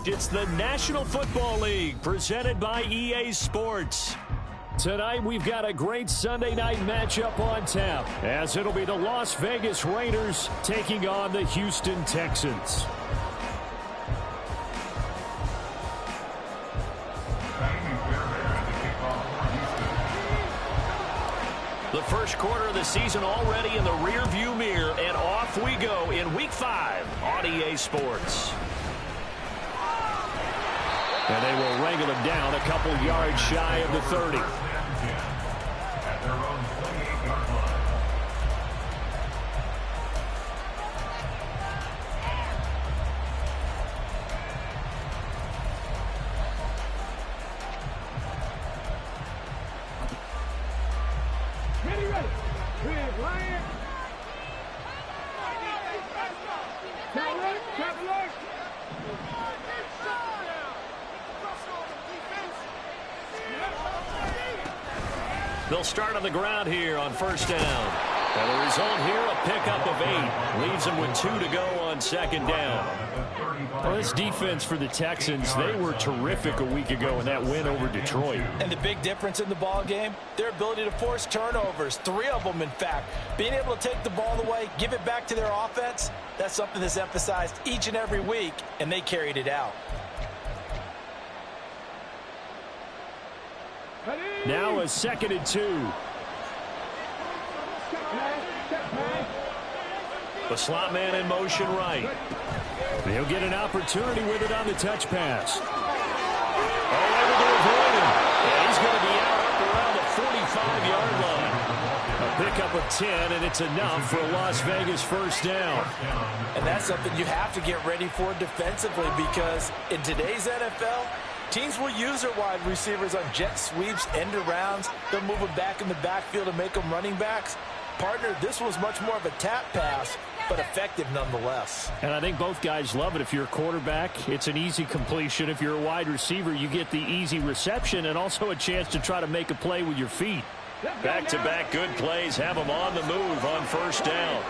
It's the National Football League presented by EA Sports. Tonight we've got a great Sunday night matchup on tap, as it'll be the Las Vegas Raiders taking on the Houston Texans. The first quarter of the season already in the rearview mirror, and off we go in Week 5 on EA Sports. And they will wrangle him down a couple yards shy of the 30. They'll start on the ground here on first down. And the result here, a pickup of 8. Leaves them with 2 to go on second down. Well, this defense for the Texans, they were terrific a week ago in that win over Detroit. And the big difference in the ball game, their ability to force turnovers, 3 of them in fact. Being able to take the ball away, give it back to their offense, that's something that's emphasized each and every week, and they carried it out. Now a 2nd and 2. The slot man in motion right. He'll get an opportunity with it on the touch pass. Oh, able to avoid him. And he's going to be out up around the 45-yard line. A pickup of 10, and it's enough for a Las Vegas first down. And that's something you have to get ready for defensively, because in today's NFL, teams will use their wide receivers on jet sweeps, end arounds. They'll move them back in the backfield and make them running backs. Partner, this was much more of a tap pass, but effective nonetheless. And I think both guys love it. If you're a quarterback, it's an easy completion. If you're a wide receiver, you get the easy reception and also a chance to try to make a play with your feet. Back-to-back good plays have them on the move on first down.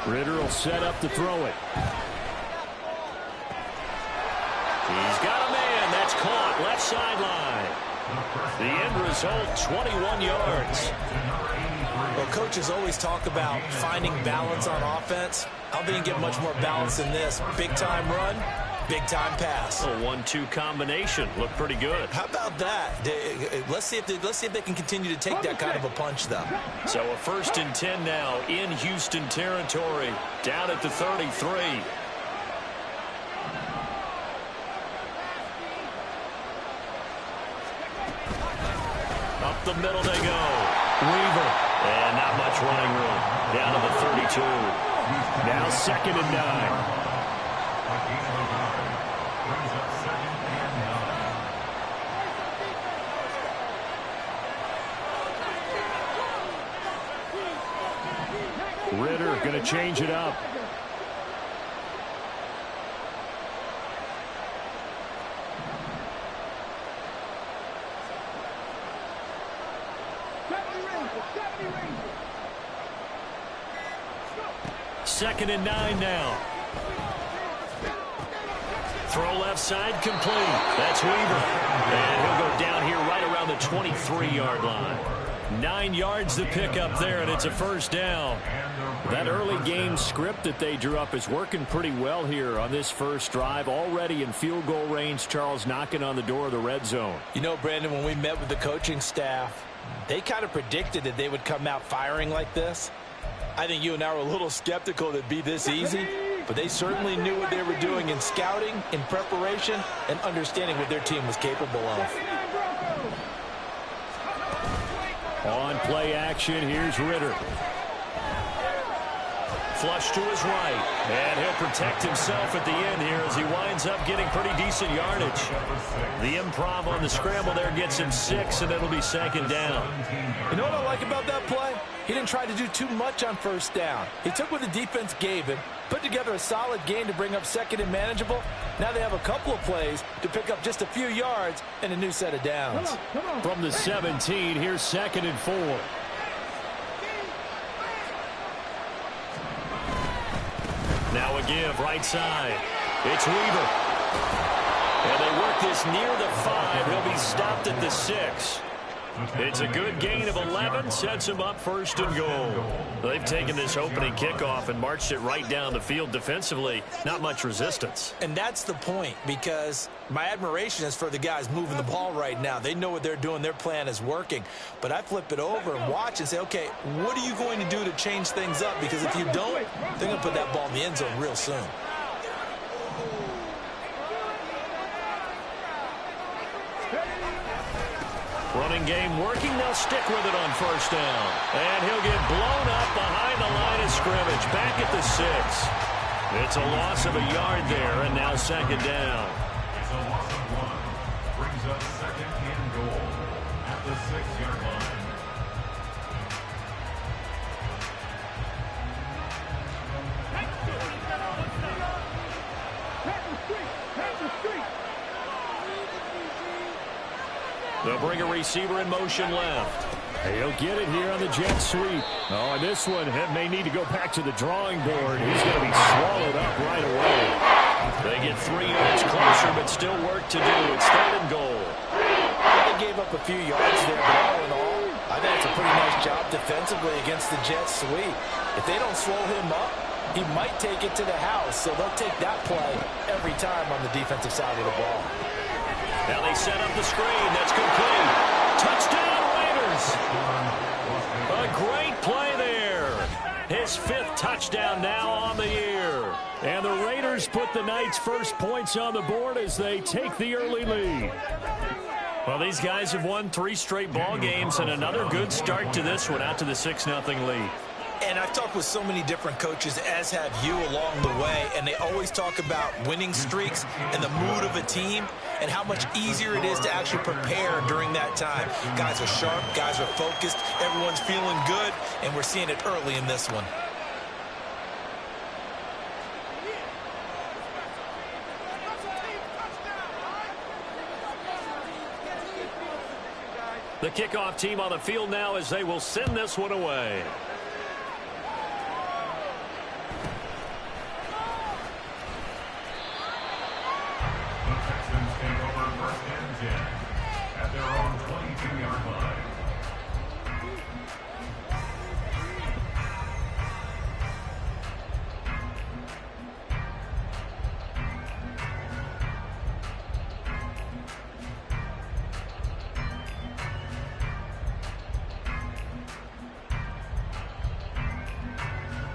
Ritter will set up to throw it. He's got a man. That's caught left sideline. The end result, 21 yards. Well, coaches always talk about finding balance on offense. I don't think you can get much more balance than this. Big-time run, big-time pass. A 1-2 combination. Looked pretty good. How about that? Let's see if they can continue to take that kind of a punch, though. So a 1st and 10 now in Houston territory, down at the 33. Up the middle they go. Weaver. And not much running room. Down to the 32. Now 2nd and 9. Ritter going to change it up. Second and 9 now. Throw left side complete. That's Weaver. And he'll go down here right around the 23-yard line. 9 yards to pick up there, and it's a first down. That early game script that they drew up is working pretty well here on this first drive. Already in field goal range, Charles, knocking on the door of the red zone. You know, Brandon, when we met with the coaching staff, they kind of predicted that they would come out firing like this. I think you and I were a little skeptical that it'd be this easy, but they certainly knew what they were doing in scouting, in preparation, and understanding what their team was capable of. On play action, here's Ritter. Flush to his right, and he'll protect himself at the end here as he winds up getting pretty decent yardage. The improv on the scramble there gets him 6, and it'll be 2nd down. You know what I like about that play? He didn't try to do too much on first down. He took what the defense gave him, put together a solid game to bring up 2nd and manageable. Now they have a couple of plays to pick up just a few yards and a new set of downs. From the 17, here's 2nd and 4. Now a give, right side. It's Weaver. And they work this near the 5. He'll be stopped at the 6. It's a good gain of 11, sets him up first and goal. They've taken this opening kickoff and marched it right down the field defensively. Not much resistance. And that's the point, because my admiration is for the guys moving the ball right now. They know what they're doing. Their plan is working. But I flip it over and watch and say, okay, what are you going to do to change things up? Because if you don't, they're going to put that ball in the end zone real soon. Running game working. They'll stick with it on first down. And he'll get blown up behind the line of scrimmage. Back at the 6. It's a loss of a yard there, and now second down. It's a loss of 1. Brings up second and goal at the 6-yard line. They'll bring a receiver in motion left. He'll get it here on the jet sweep. Oh, and this one may need to go back to the drawing board. He's going to be swallowed up right away. They get 3 yards closer, but still work to do. It's third and goal. They gave up a few yards there, but all in all, I think it's a pretty nice job defensively against the jet sweep. If they don't slow him up, he might take it to the house, so they'll take that play every time on the defensive side of the ball. Now they set up the screen. That's complete. Touchdown, Raiders. A great play there. His 5th touchdown now on the year. And the Raiders put the Knights' first points on the board as they take the early lead. Well, these guys have won 3 straight ball games, and another good start to this one, out to the 6-0 lead. And I've talked with so many different coaches, as have you, along the way, and they always talk about winning streaks and the mood of a team and how much easier it is to actually prepare during that time. Guys are sharp, guys are focused, everyone's feeling good, and we're seeing it early in this one. The kickoff team on the field now as they will send this one away. Texans take over first and 10 at their own 22-yard line.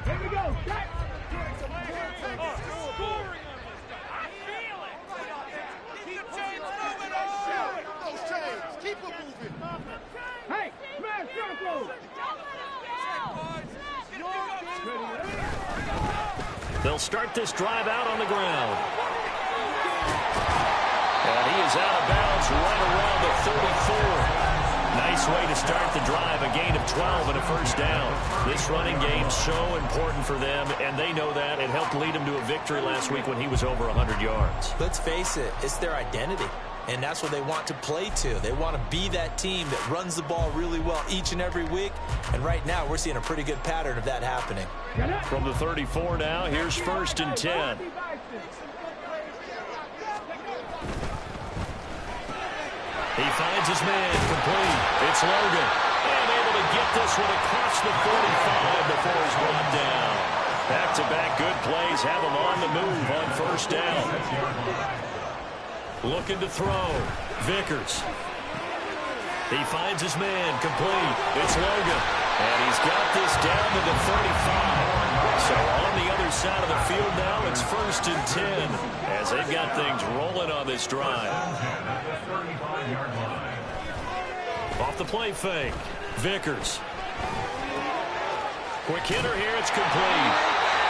Here we go. Hey, smash circle. They'll start this drive out on the ground. And he is out of bounds right around the 34. Nice way to start the drive, a gain of 12 and a first down. This running game so important for them, and they know that. It helped lead them to a victory last week when he was over 100 yards. Let's face it, it's their identity. And that's what they want to play to. They want to be that team that runs the ball really well each and every week. And right now, we're seeing a pretty good pattern of that happening. From the 34 now, here's first and 10. He finds his man, complete. It's Logan. And able to get this one across the 45 before he's brought down. Back-to-back good plays have him on the move on first down. Looking to throw. Vickers. He finds his man, complete. It's Logan. And he's got this down to the 35. So on the other side of the field now, it's first and 10 as they've got things rolling on this drive. Off the play fake. Vickers. Quick hitter here. It's complete.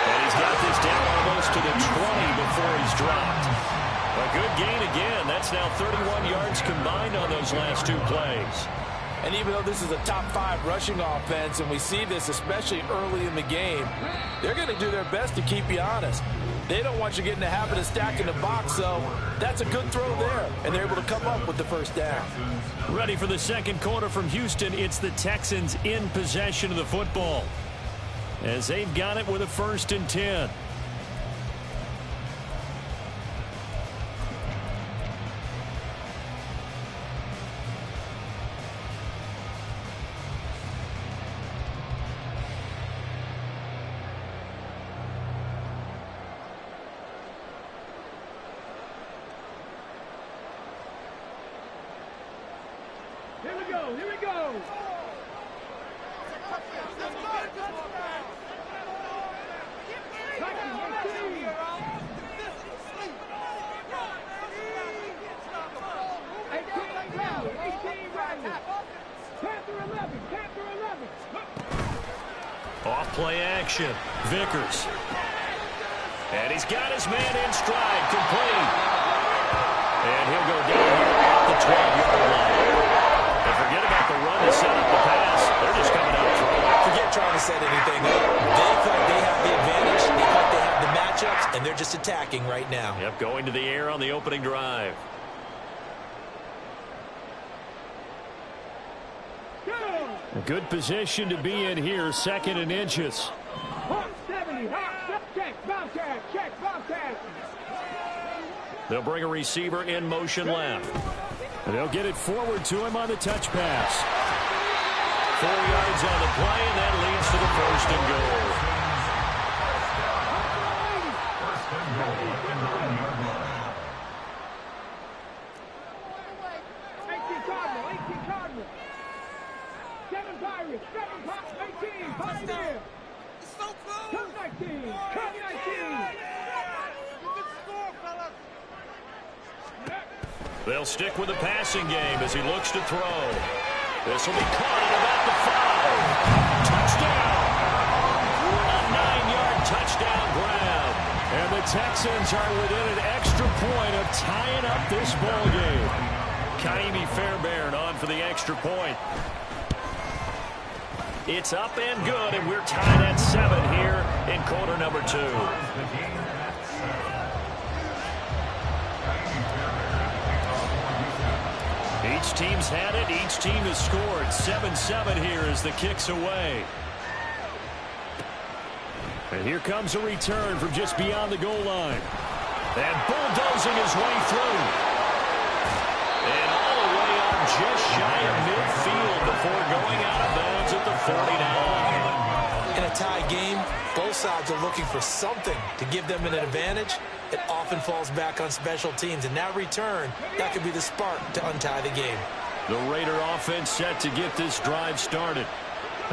And he's got this down almost to the 20 before he's dropped. A good gain again. That's now 31 yards combined on those last 2 plays. And even though this is a top 5 rushing offense, and we see this especially early in the game, they're going to do their best to keep you honest. They don't want you to get in the habit of stacking the box, so that's a good throw there. And they're able to come up with the first down. Ready for the second quarter from Houston. It's the Texans in possession of the football, as they've got it with a first and 10. go. Here we go. Off play action. Vickers. And he's got his man in stride. Complete. And he'll go down here at the 12-yard line. And forget about the run to set up the pass. They're just coming out throwing. Forget trying to set anything up. They feel like they have the advantage. They feel like they have the matchups, and they're just attacking right now. Yep, going to the air on the opening drive. A good position to be in here, 2nd and inches. Hawk 70, Hawk, check, Bobcat, check, Bobcat. They'll bring a receiver in motion left. And they'll get it forward to him on the touch pass. 4 yards on the play, and that leads to the 1st and goal. First and goal at the 9-yard line. 18 Cardinal, 18 Cardinal. 7 Pirates, 7 Pirates, 18, Pioneer. It's so close. Come 19, come 19. Good score, fellas. They'll stick with the passing game as he looks to throw. This will be caught at about the 5. Touchdown! A 9-yard touchdown grab. And the Texans are within an extra point of tying up this ball game. Kaimi Fairbairn on for the extra point. It's up and good, and we're tied at 7 here in quarter number 2. Each team's had it. Each team has scored. 7-7 here as the kick's away. And here comes a return from just beyond the goal line. And bulldozing his way through. And all the way up just shy of midfield before going out of bounds at the 49. In a tie game, both sides are looking for something to give them an advantage. It often falls back on special teams, and that return, that could be the spark to untie the game. The Raider offense set to get this drive started.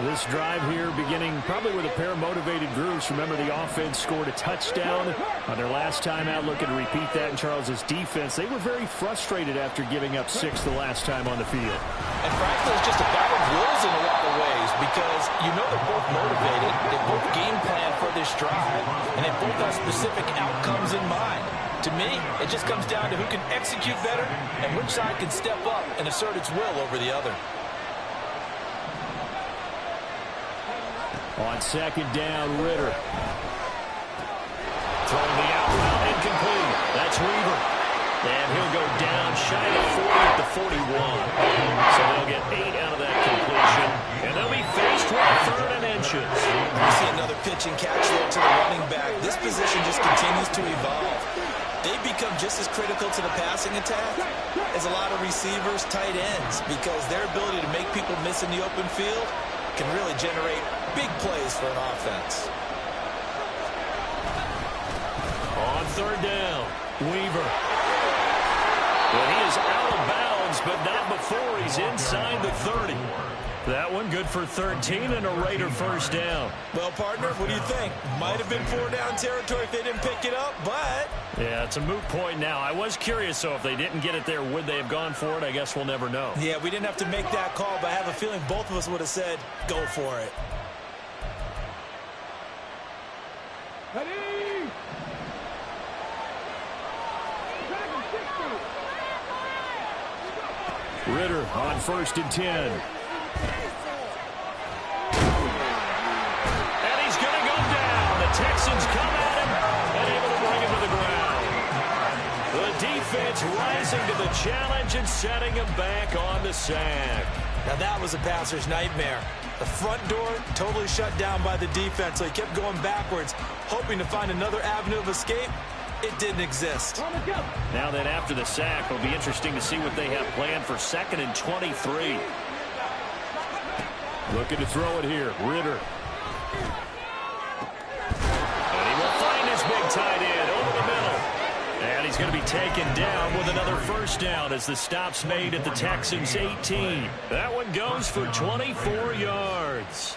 This drive here beginning probably with a pair of motivated groups. Remember, the offense scored a touchdown on their last time out, looking to repeat that in Charles's defense. They were very frustrated after giving up 6 the last time on the field. And frankly, it's just a battle of wills in a lot of ways because you know they're both motivated. They both game plan for this drive, and they both have specific outcomes in mind. To me, it just comes down to who can execute better and which side can step up and assert its will over the other. On 2nd down, Ritter. Throwing the out route incomplete. That's Weaver. And he'll go down shy of 40 at the 41. So they'll get 8 out of that completion. And they'll be faced with a 3rd and inches. You see another pitch and catch there to the running back. This position just continues to evolve. They become just as critical to the passing attack as a lot of receivers, tight ends, because their ability to make people miss in the open field can really generate big plays for an offense. On 3rd down, Weaver. Well, he is out of bounds, but not before he's inside the 30. That one good for 13 and a Raider 1st down. Well, partner, what do you think? Might have been 4-down territory if they didn't pick it up, but... Yeah, it's a moot point now. I was curious, so if they didn't get it there, would they have gone for it? I guess we'll never know. Yeah, we didn't have to make that call, but I have a feeling both of us would have said, go for it. Ready? Ritter on 1st and 10. And he's going to go down. The Texans come at him and able to bring him to the ground. The defense rising to the challenge and setting him back on the sack. Now that was a passer's nightmare. The front door totally shut down by the defense, so he kept going backwards, hoping to find another avenue of escape. It didn't exist. Now that after the sack, it'll be interesting to see what they have planned for 2nd and 23. Looking to throw it here, Ritter. And he will find his big tight end over the middle. And he's going to be taken down with another first down as the stop's made at the Texans' 18. That one goes for 24 yards.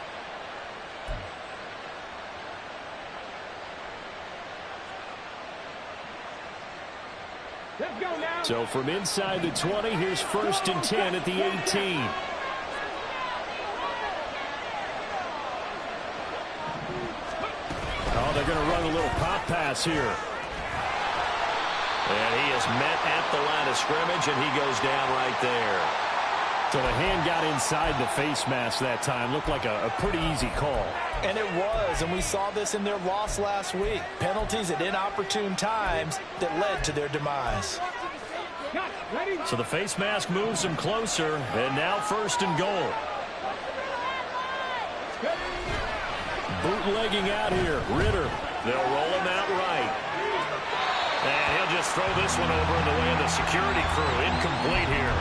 Let's go now. So from inside the 20, here's 1st and 10 at the 18. Oh, they're going to run a little pop pass here. And he is met at the line of scrimmage, and he goes down right there. So the hand got inside the face mask that time. Looked like a pretty easy call. And it was, and we saw this in their loss last week. Penalties at inopportune times that led to their demise. Cut. Ready? So the face mask moves him closer, and now 1st and goal. Bootlegging out here, Ritter. They'll roll him out right. And he'll just throw this one over in the way of the security crew. Incomplete here.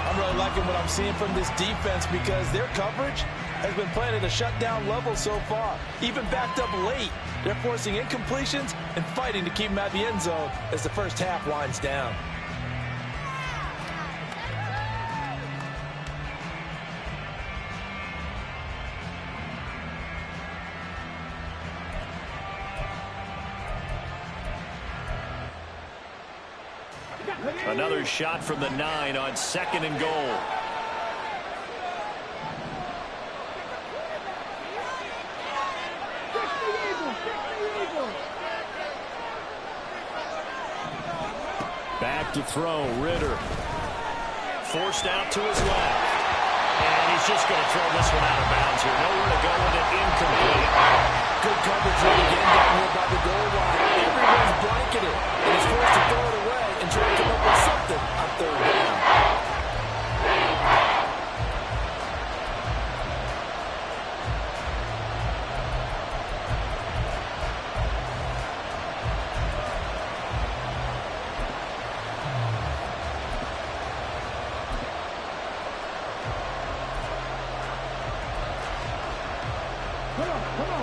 I'm really liking what I'm seeing from this defense because their coverage has been playing at a shutdown level so far. Even backed up late, they're forcing incompletions and fighting to keep them at the end zone as the first half winds down. Another shot from the 9 on 2nd and goal. Back to throw, Ritter. Forced out to his left. And he's just going to throw this one out of bounds here. Nowhere to go with it. Incomplete. Good coverage yet again down here by the goal line. Everyone's blanketed, and he's forced to throw it away and try to come up with something on 3rd down.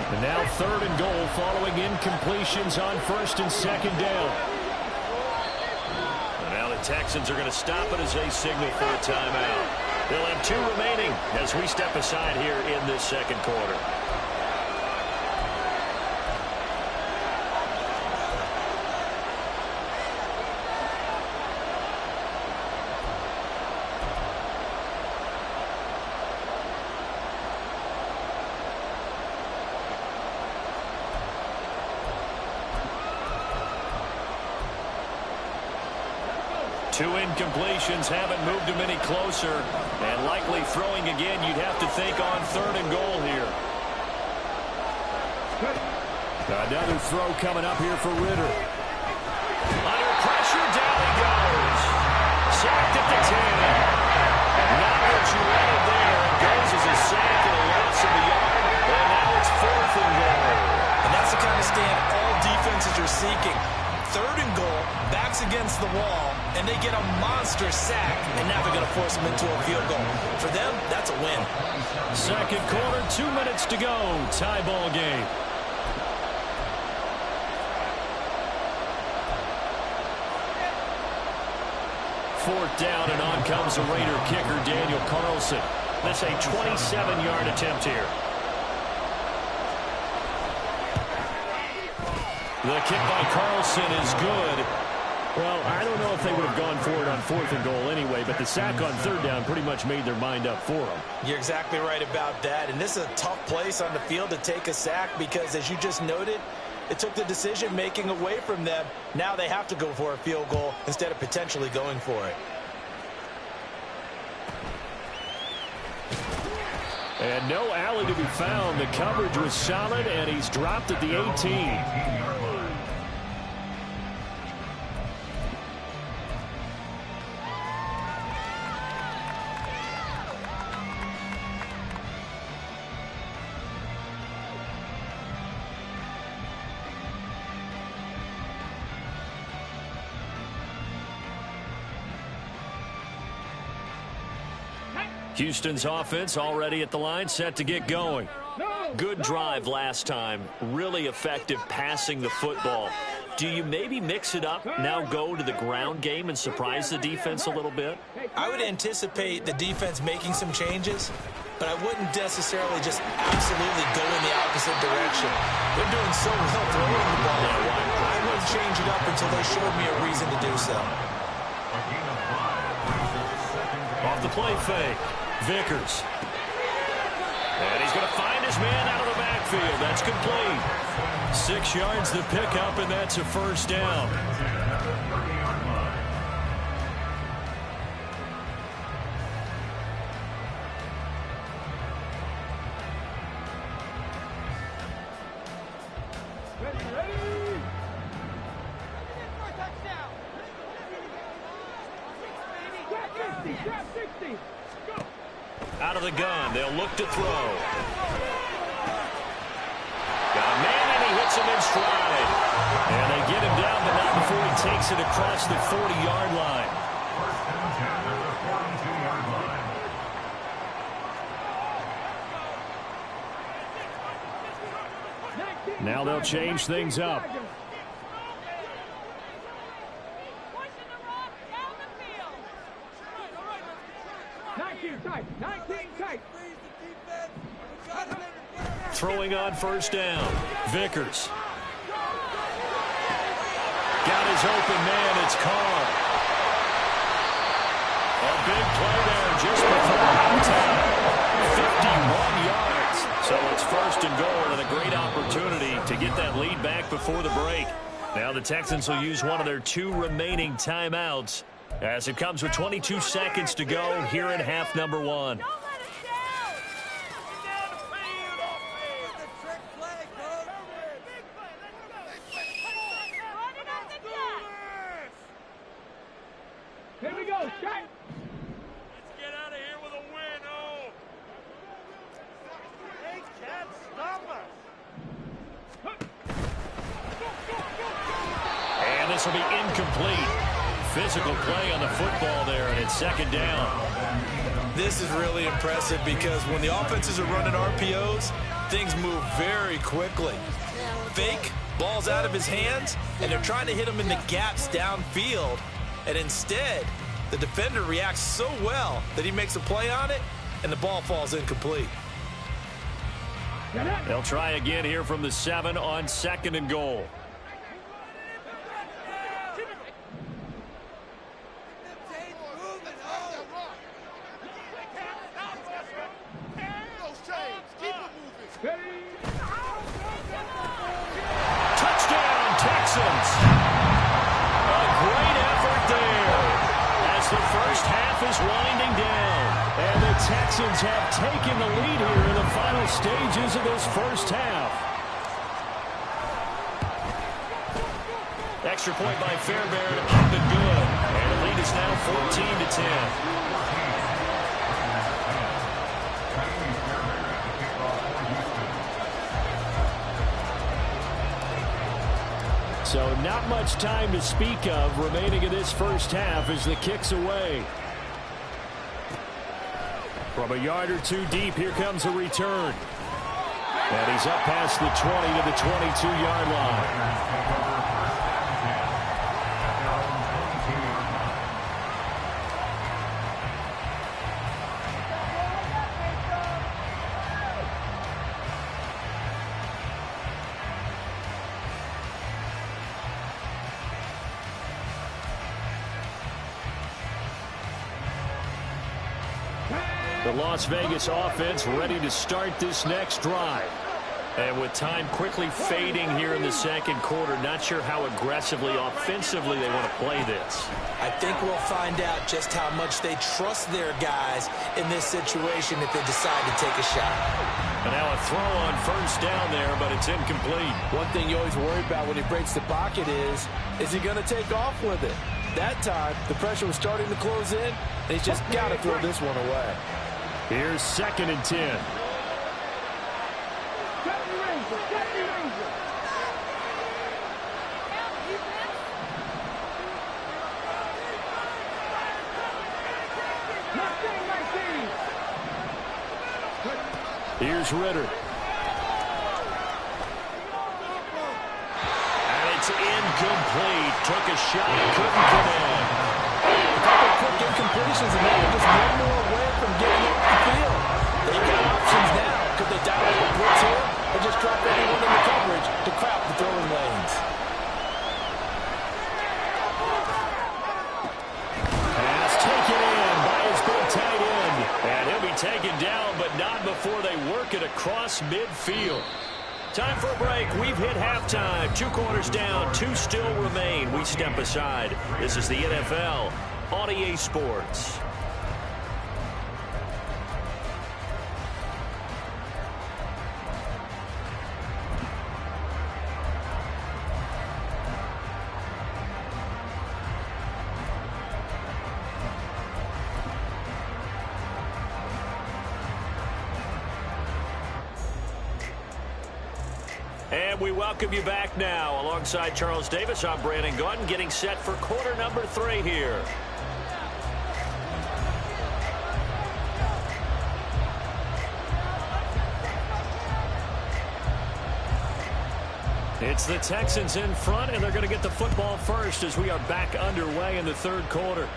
And now 3rd and goal following incompletions on 1st and 2nd down. And now the Texans are going to stop it as they signal for a timeout. They'll have 2 remaining as we step aside here in this 2nd quarter. Two incompletions haven't moved him any closer, and likely throwing again, you'd have to think on 3rd and goal here. Another throw coming up here for Ritter. Under pressure, down he goes. Sacked at the 10. Not what you wanted there. It goes as a sack and a loss of the yard, and now it's 4th and goal. And that's the kind of stand all defenses are seeking. 3rd and goal, backs against the wall, and they get a monster sack, and now they're going to force them into a field goal. For them, that's a win. 2nd quarter, 2 minutes to go. Tie ball game. Fourth down, and on comes the Raider kicker, Daniel Carlson. That's a 27-yard attempt here. The kick by Carlson is good. Well, I don't know if they would have gone for it on 4th and goal anyway, but the sack on 3rd down pretty much made their mind up for them. You're exactly right about that, and this is a tough place on the field to take a sack because, as you just noted, it took the decision-making away from them. Now they have to go for a field goal instead of potentially going for it. And no alley to be found. The coverage was solid, and he's dropped at the 18. Houston's offense already at the line, set to get going. Good drive last time. Really effective passing the football. Do you maybe mix it up, now go to the ground game and surprise the defense a little bit? I would anticipate the defense making some changes, but I wouldn't necessarily just absolutely go in the opposite direction. They're doing so well throwing the ball. I wouldn't change it up until they showed me a reason to do so. Off the play fake, Vickers. And he's going to find his man out of the backfield. That's complete. 6 yards the pickup, and that's a first down. Out of the gun, they'll look to throw. Got a man, and he hits him in stride. And they get him down, but not before he takes it across the 40-yard line. First and 10 at the 42-yard line. Now they'll change things up. Throwing on first down. Vickers. Got his open man. It's Carr. A big play there just before halftime. 51 yards. So it's first and goal and a great opportunity to get that lead back before the break. Now the Texans will use one of their 2 remaining timeouts as it comes with 22 seconds to go here in half number 1. Here we go, shot. Let's get out of here with a win, oh! They can't stop us! And this will be incomplete. Physical play on the football there, and it's second down. This is really impressive because when the offenses are running RPOs, things move very quickly. Fake, ball's out of his hands, and they're trying to hit him in the gaps downfield. And instead, the defender reacts so well that he makes a play on it, and the ball falls incomplete. They'll try again here from the 7 on second and goal. Touchdown, Texans! A great effort there as the first half is winding down. And the Texans have taken the lead here in the final stages of this first half. Extra point by Fairbairn, up and good. And the lead is now 14-10. So not much time to speak of remaining in this first half as the kick's away. From a yard or 2 deep, here comes a return. And he's up past the 20 to the 22-yard line. The Las Vegas offense ready to start this next drive. And with time quickly fading here in the second quarter, not sure how aggressively, offensively they want to play this. I think we'll find out just how much they trust their guys in this situation if they decide to take a shot. And now a throw on first down there, but it's incomplete. One thing you always worry about when he breaks the pocket is he going to take off with it? That time, the pressure was starting to close in, and he's just got to throw this one away. Here's second and 10. Here's Ritter. And it's It's incomplete. Took a shot, couldn't connect. A couple of quick incompletions, and now they're just one more away from getting off the field. They've got options now. Could they dial up a blitz here or just drop everyone in the coverage to crowd the throwing lanes? Pass taken in by his big tight end. And he'll be taken down, but not before they work it across midfield. Time for a break. We've hit halftime. 2 quarters down, 2 still remain. We step aside. This is the NFL on EA Sports. And we welcome you back now. Alongside Charles Davis, I'm Brandon Gaudin, getting set for quarter number 3 here. It's the Texans in front, and they're going to get the football first as we are back underway in the 3rd quarter.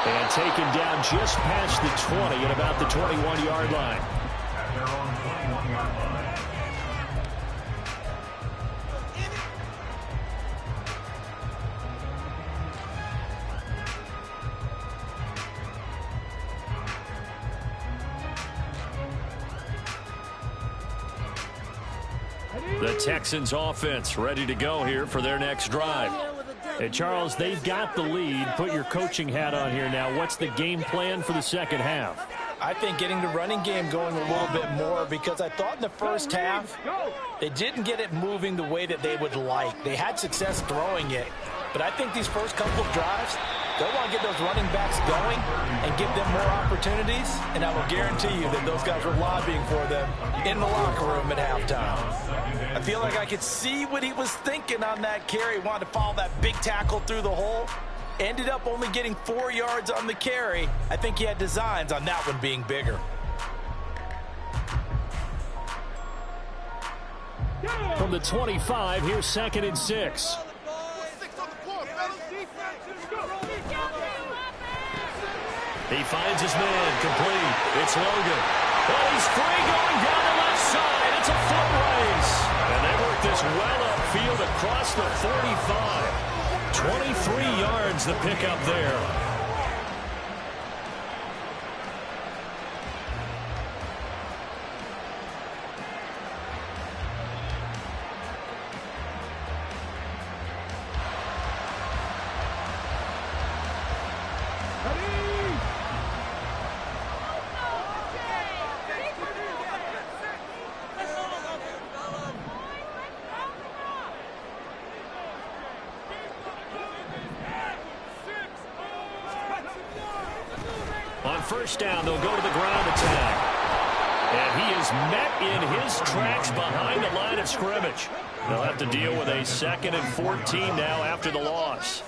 And taken down just past the 20 at about the 21-yard line. At their own 21-yard line. The Texans offense ready to go here for their next drive. Hey, Charles, they've got the lead. Put your coaching hat on here now. What's the game plan for the second half? I think getting the running game going a little bit more, because I thought in the first half they didn't get it moving the way that they would like. They had success throwing it, but I think these first couple of drives, they'll want to get those running backs going and give them more opportunities, and I will guarantee you that those guys were lobbying for them in the locker room at halftime. I feel like I could see what he was thinking on that carry. Wanted to follow that big tackle through the hole. Ended up only getting 4 yards on the carry. I think he had designs on that one being bigger. From the 25, here's 2nd and 6. He finds his man, complete. It's Logan. Well, he's free going down the left side. It's a foot race. And they work this well upfield across the 45. 23 yards the pickup there. On first down, they'll go to the ground attack. And he is met in his tracks behind the line of scrimmage. They'll have to deal with a 2nd and 14 now after the loss.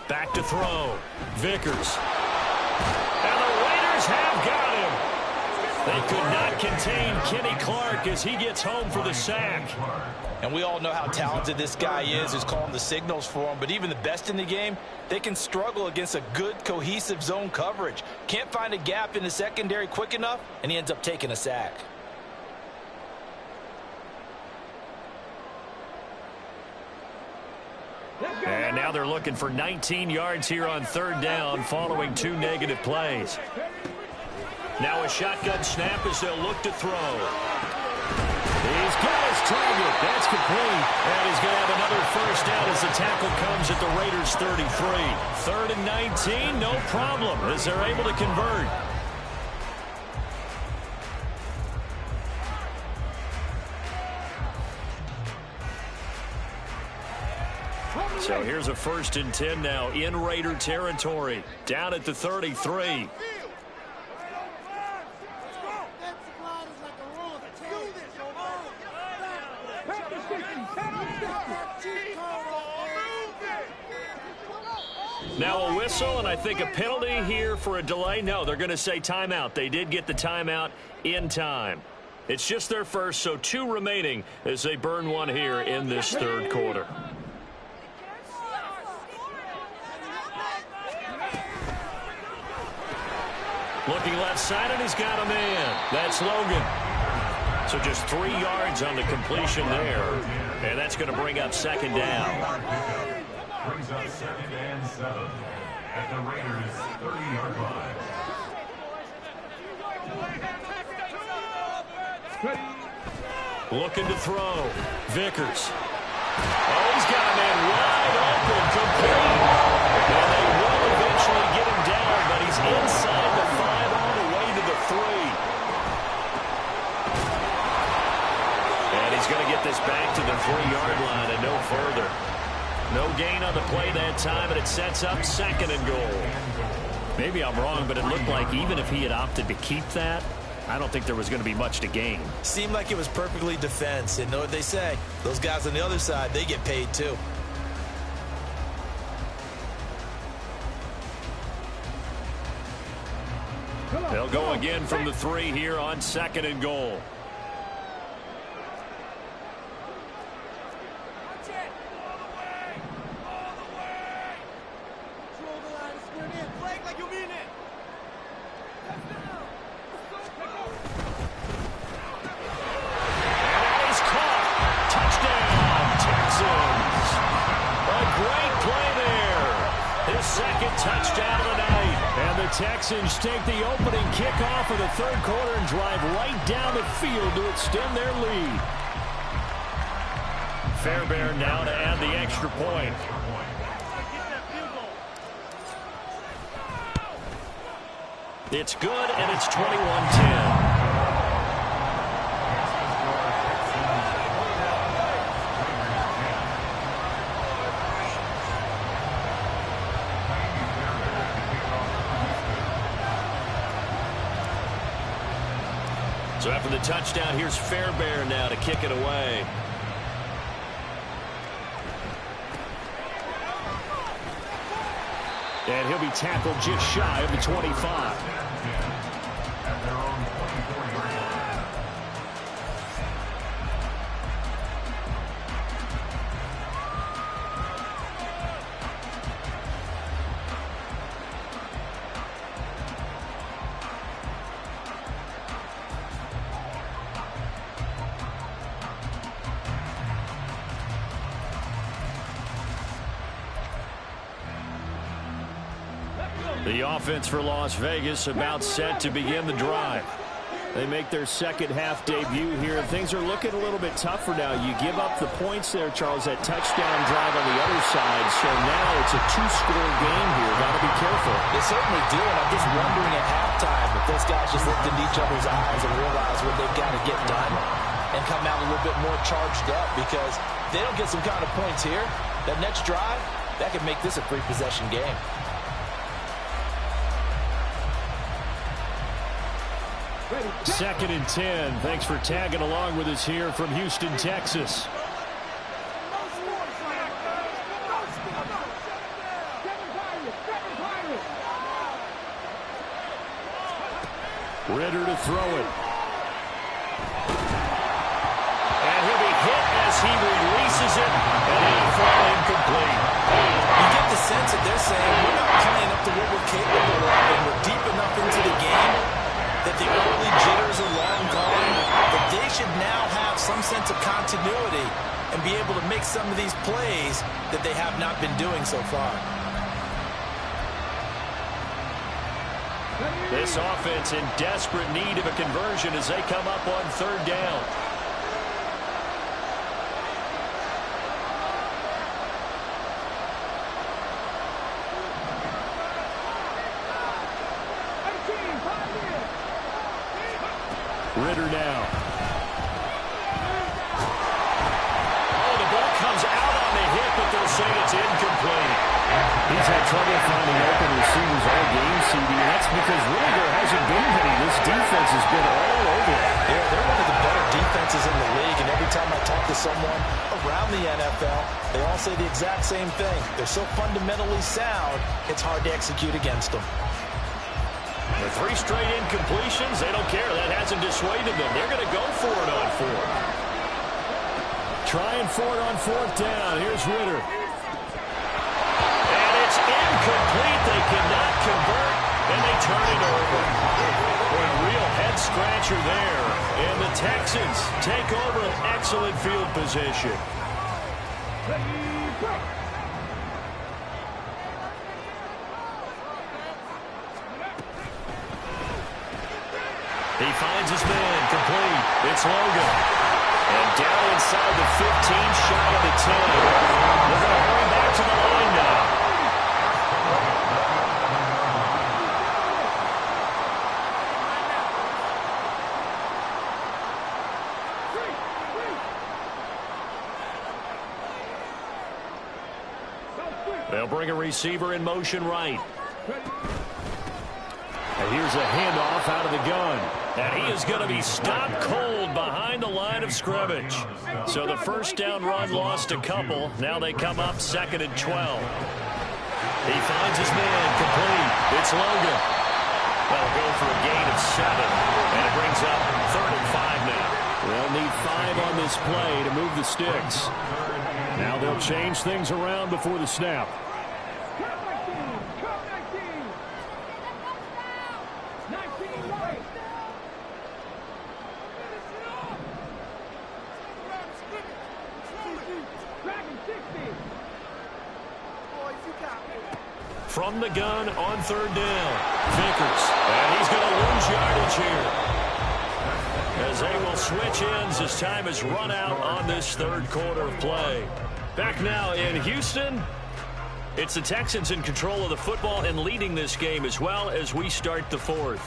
Back to throw. Vickers. And the Raiders have got him. They could not contain Kenny Clark as he gets home for the sack. And we all know how talented this guy is who's calling the signals for him. But even the best in the game, they can struggle against a good, cohesive zone coverage. Can't find a gap in the secondary quick enough, and he ends up taking a sack. And now they're looking for 19 yards here on 3rd down following 2 negative plays. Now a shotgun snap as they'll look to throw. He's got his target. That's complete. And he's going to have another first down as the tackle comes at the Raiders' 33. 3rd and 19, no problem as they're able to convert. So here's a 1st and 10 now in Raider territory. Down at the 33. Now a whistle, and I think a penalty here for a delay. No, they're going to say timeout. They did get the timeout in time. It's just their first, so 2 remaining as they burn one here in this third quarter. Looking left side, and he's got a man. That's Logan. So just 3 yards on the completion there, and that's going to bring up second down. Brings up 2nd and 7 at the Raiders' 30-yard line. Looking to throw. Vickers. Oh, he's got a man wide open, complete. And they will eventually get him down, but he's inside the 5 on the way to the 3. And he's going to get this back to the 3-yard line and no further. No gain on the play that time, and it sets up 2nd and goal. Maybe I'm wrong, but it looked like even if he had opted to keep that, I don't think there was going to be much to gain. Seemed like it was perfectly defense. And know what they say? Those guys on the other side, they get paid too. They'll go again from the 3 here on 2nd and goal. Touchdown of the night. And the Texans take the opening kickoff of the third quarter and drive right down the field to extend their lead. Fairbairn now to add the extra point. It's good, and it's 21-10. So after the touchdown, here's Fairbairn now to kick it away. And he'll be tackled just shy of the 25. At their own 24-yard line. The offense for Las Vegas about set to begin the drive. They make their second half debut here, and things are looking a little bit tougher now. You give up the points there, Charles, that touchdown drive on the other side. So now it's a 2-score game here. Got to be careful. They certainly do, and I'm just wondering at halftime if those guys just looked into each other's eyes and realize what they've got to get done and come out a little bit more charged up, because if they don't get some kind of points here, that next drive, that could make this a 3-possession game. Second and 10. Thanks for tagging along with us here from Houston, Texas. Ritter to throw it. And he'll be hit as he releases it, and he'll fall incomplete. You get the sense that they're saying we're not playing up to what we're capable of, and we're deep enough into the game that the early jitters are long gone, that they should now have some sense of continuity and be able to make some of these plays that they have not been doing so far. This offense in desperate need of a conversion as they come up on 3rd down. Ritter now. Oh, the ball comes out on the hit, but they'll say it's incomplete. He's had trouble finding open receivers all game, CD. That's because really there hasn't been many. This defense has been all over it. Yeah, they're one of the better defenses offenses in the league, and every time I talk to someone around the NFL, they all say the exact same thing. They're so fundamentally sound, it's hard to execute against them. The 3 straight incompletions, they don't care. That hasn't dissuaded them. They're going to go for it on 4th. Trying for it on 4th down. Here's Ritter. And it's incomplete. They cannot convert, and they turn it over. Boy, a real head-scratcher there. And the Texans take over an excellent field position. He finds his man, complete. It's Logan. And down inside the 15, shy of the 10. They're going to hurry back to the line now. They'll bring a receiver in motion right. And here's a handoff out of the gun. And he is going to be stopped cold behind the line of scrimmage. So the first down run lost a couple. Now they come up 2nd and 12. He finds his man, complete. It's Logan. They'll go for a gain of 7. And it brings up 3rd and 5 now. They'll need 5 on this play to move the sticks. Now they'll change things around before the snap. From the gun on 3rd down. Vickers. And he's going to lose yardage here. As they will switch ends as time has run out on this 3rd quarter of play. Back now in Houston. It's the Texans in control of the football and leading this game as well as we start the 4th.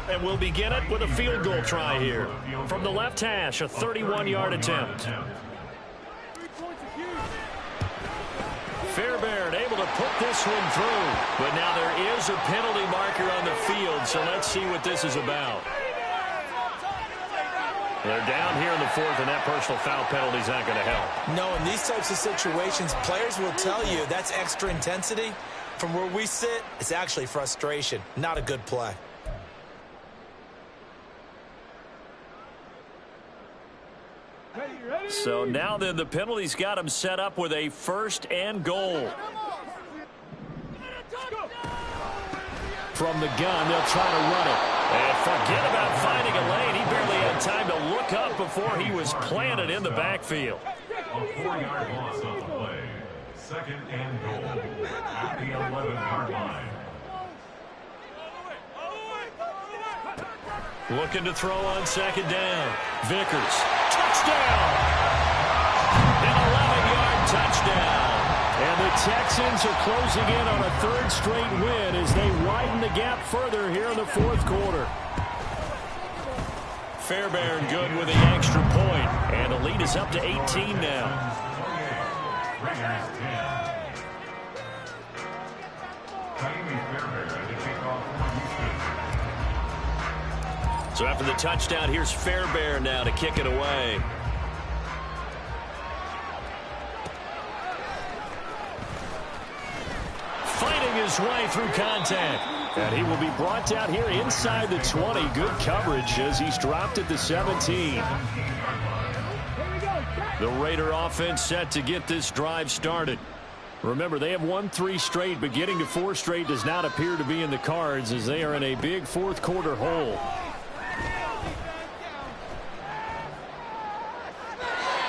And we'll begin it with a field goal try here. From the left hash, a 31-yard attempt. Fairbairn able to put this one through. But now there is a penalty marker on the field, so let's see what this is about. They're down here in the 4th, and that personal foul penalty is not going to help. No, in these types of situations, players will tell you that's extra intensity. From where we sit, it's actually frustration, not a good play. So now then the penalty's got him set up with a 1st and goal. From the gun, they'll try to run it. And forget about finding a lane. He barely had time to look up before he was planted in the backfield. A 4-yard loss on the play. 2nd and goal at the 11-yard line. Looking to throw on 2nd down. Vickers. Touchdown! An 11-yard touchdown. And the Texans are closing in on a 3rd straight win as they widen the gap further here in the 4th quarter. Fairbairn good with the extra point. And the lead is up to 18 now. So after the touchdown, here's Fairbairn now to kick it away. Fighting his way through contact. And he will be brought down here inside the 20. Good coverage as he's dropped at the 17. The Raider offense set to get this drive started. Remember, they have won 3 straight, but getting to 4 straight does not appear to be in the cards as they are in a big 4th quarter hole.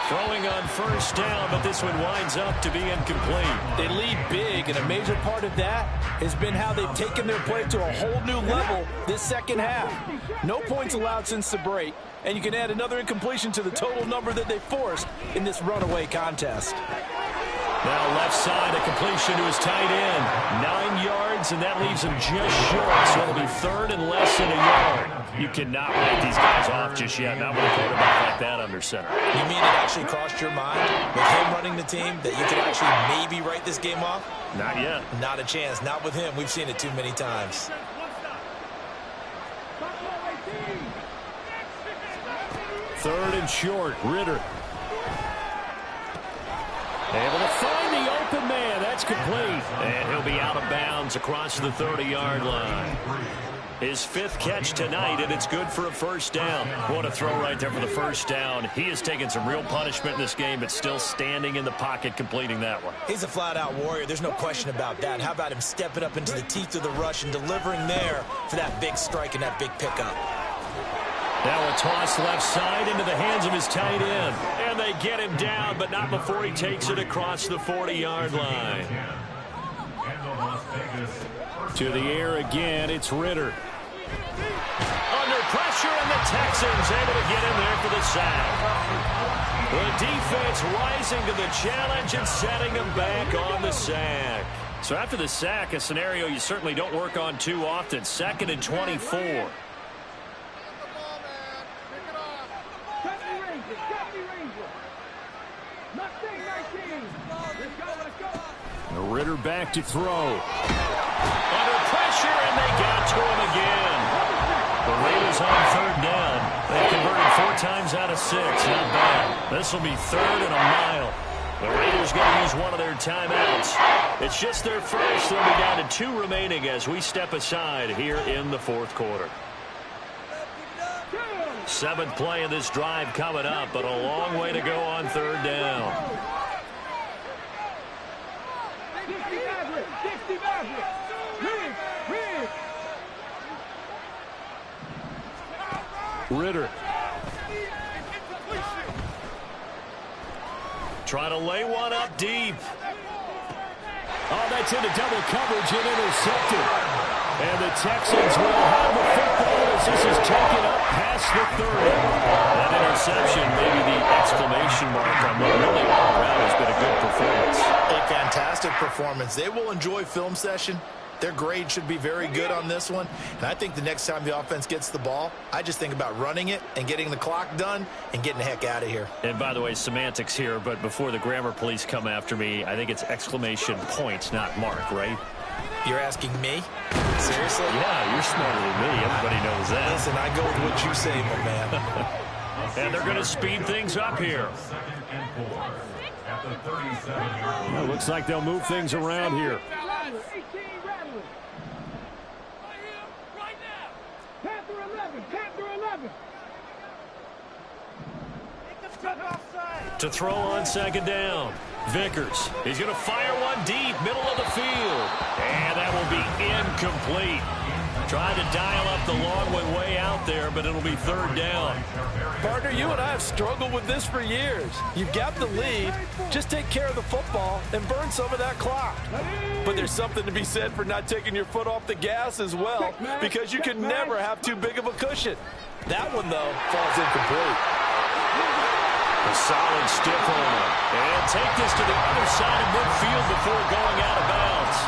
Throwing on 1st down, but this one winds up to be incomplete. They lead big, and a major part of that has been how they've taken their play to a whole new level this 2nd half. No points allowed since the break, and you can add another incompletion to the total number that they forced in this runaway contest. Now left side, a completion to his tight end. 9 yards yards, and that leaves him just short. So it'll be third and less than a yard. You cannot write these guys off just yet, not with a quarterback like that under center. You mean it actually crossed your mind with him running the team that you could actually maybe write this game off? Not yet. Not a chance. Not with him. We've seen it too many times. Third and short, Ritter. Able to find the open man. That's complete. And he'll be out of bounds across the 30-yard line. His fifth catch tonight, and it's good for a first down. What a throw right there for the first down. He has taken some real punishment in this game, but still standing in the pocket completing that one. He's a flat-out warrior. There's no question about that. How about him stepping up into the teeth of the rush and delivering there for that big strike and that big pickup? Now a toss left side into the hands of his tight end. And they get him down, but not before he takes it across the 40-yard line. To the air again, it's Ritter. Under pressure, and the Texans able to get him there for the sack. The defense rising to the challenge and setting him back on the sack. So after the sack, a scenario you certainly don't work on too often. 2nd and 24. Ritter back to throw. Under pressure, and they got to him again. The Raiders on third down. They've converted 4 times out of 6. Not bad. This will be 3rd and a mile. The Raiders going to use one of their timeouts. It's just their first. They'll be down to 2 remaining as we step aside here in the 4th quarter. 7th play of this drive coming up, but a long way to go on third down. Ritter. Trying to lay one up deep. Oh, that's into double coverage and intercepted. And the Texans will have the football as this is taken up past the 30. That interception, maybe the exclamation mark on what really all around has been a good performance. A fantastic performance. They will enjoy film session. Their grade should be very good on this one. And I think the next time the offense gets the ball, I just think about running it and getting the clock done and getting the heck out of here. And by the way, semantics here, but before the grammar police come after me, I think it's exclamation point, not mark, right? You're asking me? Seriously? Yeah, you're smarter than me. Everybody knows that. Listen, I go with what you say, my man. And they're going to speed things up here. Well, looks like they'll move things around here. To throw on 2nd down. Vickers. He's going to fire one deep, middle of the field. And that will be incomplete. Trying to dial up the long way out there, but it'll be 3rd down. Partner, you and I have struggled with this for years. You've got the lead. Just take care of the football and burn some of that clock. But there's something to be said for not taking your foot off the gas as well, because you can never have too big of a cushion. That one, though, falls incomplete. A solid stiff arm. And take this to the other side of midfield before going out of bounds.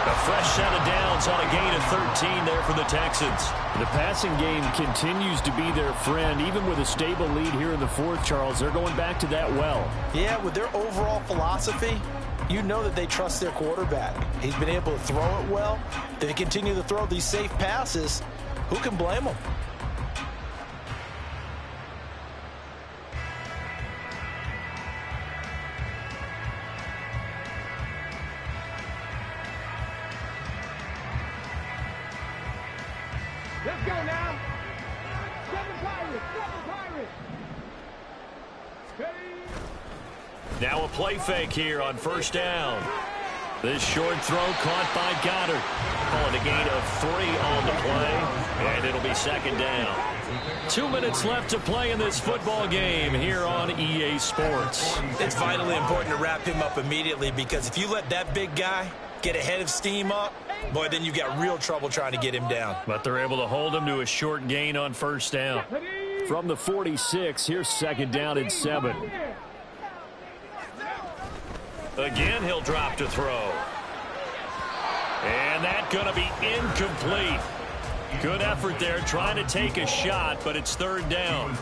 A fresh set of downs on a gain of 13 there for the Texans. The passing game continues to be their friend. Even with a stable lead here in the 4th, Charles, they're going back to that well. Yeah, with their overall philosophy, you know that they trust their quarterback. He's been able to throw it well. They continue to throw these safe passes. Who can blame them? Let's go now. Seven Pirates. Now a play fake here on 1st down. This short throw caught by Goddard. Calling a gain of 3 on the play, and it'll be 2nd down. 2 minutes left to play in this football game here on EA Sports. It's vitally important to wrap him up immediately, because if you let that big guy get ahead of steam up, boy, then you got real trouble trying to get him down. But they're able to hold him to a short gain on 1st down. From the 46, here's 2nd down and 7. Again, he'll drop to throw. And And that's going to be incomplete. Good effort there trying to take a shot, but it's third down.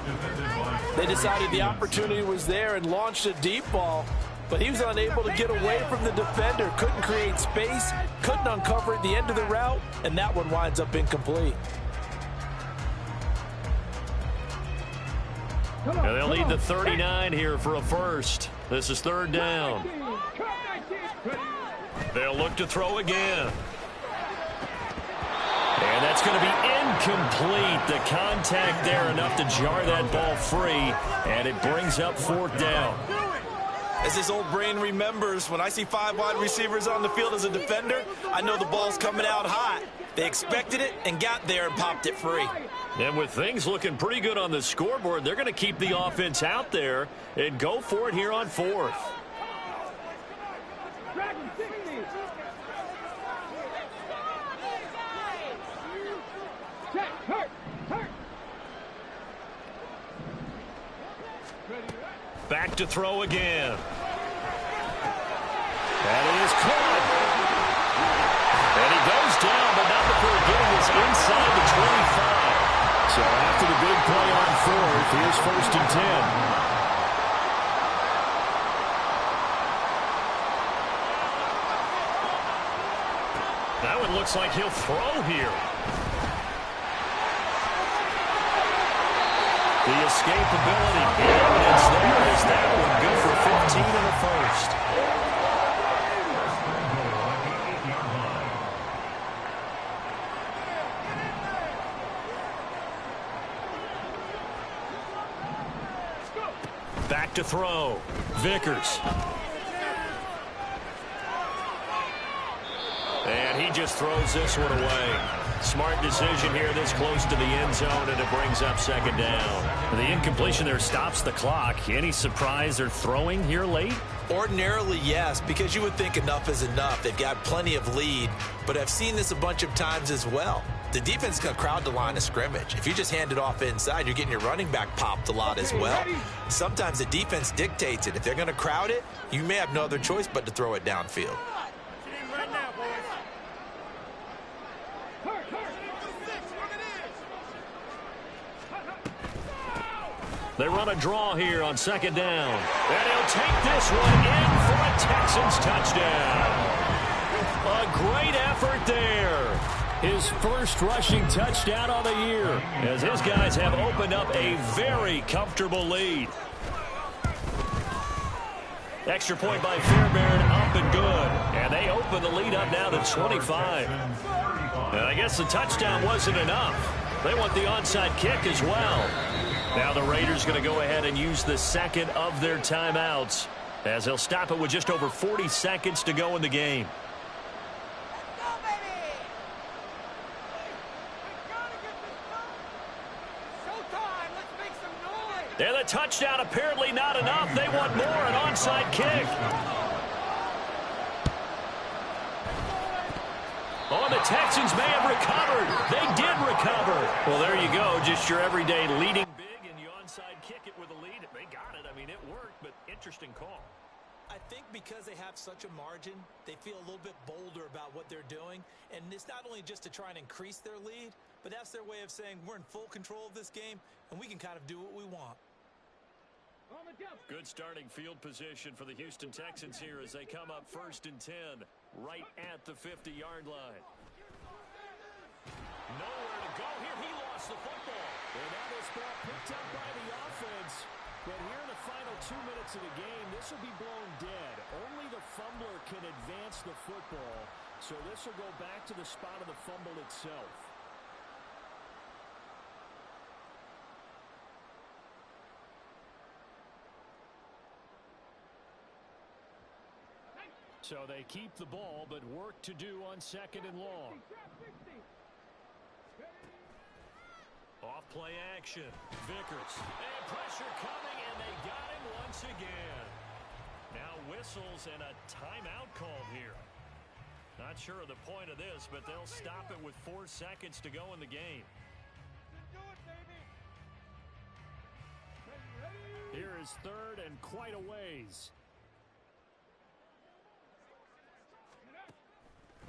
They decided the opportunity was there and launched a deep ball, but he was unable to get away from the defender, couldn't create space, couldn't uncover at the end of the route, and that one winds up incomplete. And they'll need the 39 here for a first. This is third down. They'll look to throw again. And that's going to be incomplete. The contact there enough to jar that ball free, and it brings up fourth down. As this old brain remembers, when I see 5 wide receivers on the field as a defender, I know the ball's coming out hot. They expected it and got there and popped it free. And with things looking pretty good on the scoreboard, they're going to keep the offense out there and go for it here on fourth. Back to throw again. That is caught. And he goes down, but not before getting us inside the 25. So after the big play on fourth, here's first and 10. That one looks like he'll throw here. The escapability, the evidence there is that one good for 15 in the first. Back to throw. Vickers. And he just throws this one away. Smart decision here this close to the end zone, and it brings up second down. The incompletion there stops the clock. Any surprise they're throwing here late? Ordinarily, yes, because you would think enough is enough. They've got plenty of lead, but I've seen this a bunch of times as well. The defense can crowd the line of scrimmage. If you just hand it off inside, you're getting your running back popped a lot as well. Sometimes the defense dictates it. If they're going to crowd it, you may have no other choice but to throw it downfield. They run a draw here on second down. And he'll take this one in for a Texans touchdown. A great effort there. His first rushing touchdown of the year, as his guys have opened up a very comfortable lead. Extra point by Fairbairn, up and good. And they open the lead up now to 25. And I guess the touchdown wasn't enough. They want the onside kick as well. Now the Raiders going to go ahead and use the second of their timeouts, as they'll stop it with just over 40 seconds to go in the game. And the touchdown apparently not enough. They want more, an onside kick. Oh, the Texans may have recovered. They did recover. Well, there you go. Just your everyday leading big, and you onside kick it with a lead. They got it. I mean, it worked, but interesting call. I think because they have such a margin, they feel a little bit bolder about what they're doing. And it's not only just to try and increase their lead, but that's their way of saying we're in full control of this game, and we can kind of do what we want. Good starting field position for the Houston Texans here as they come up first and 10, right at the 50-yard line. Nowhere to go here. He lost the football. And that was ball picked up by the offense. But here in the final 2 minutes of the game, this will be blown dead. Only the fumbler can advance the football. So this will go back to the spot of the fumble itself. So they keep the ball, but work to do on second and long. Off play action. Vickers. And pressure coming, and they got him once again. Now whistles and a timeout called here. Not sure of the point of this, but they'll stop it with 4 seconds to go in the game. Here is third and quite a ways.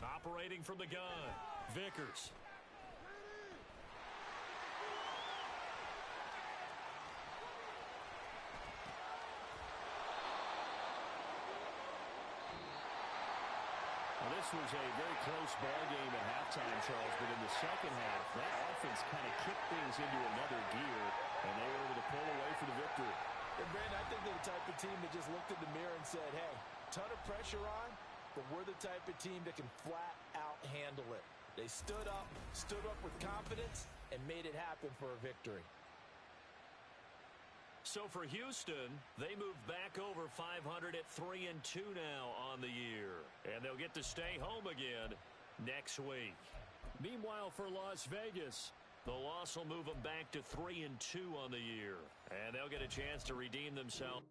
Operating from the gun, Vickers. Well, this was a very close ball game at halftime, Charles, but in the second half, that offense kind of kicked things into another gear, and they were able to pull away for the victory. And Brandon, I think they're the type of team that just looked in the mirror and said, hey, ton of pressure on, but we're the type of team that can flat out handle it. They stood up with confidence, and made it happen for a victory. So for Houston, they move back over 500 at 3-2 now on the year. And they'll get to stay home again next week. Meanwhile, for Las Vegas, the loss will move them back to 3-2 on the year. And they'll get a chance to redeem themselves.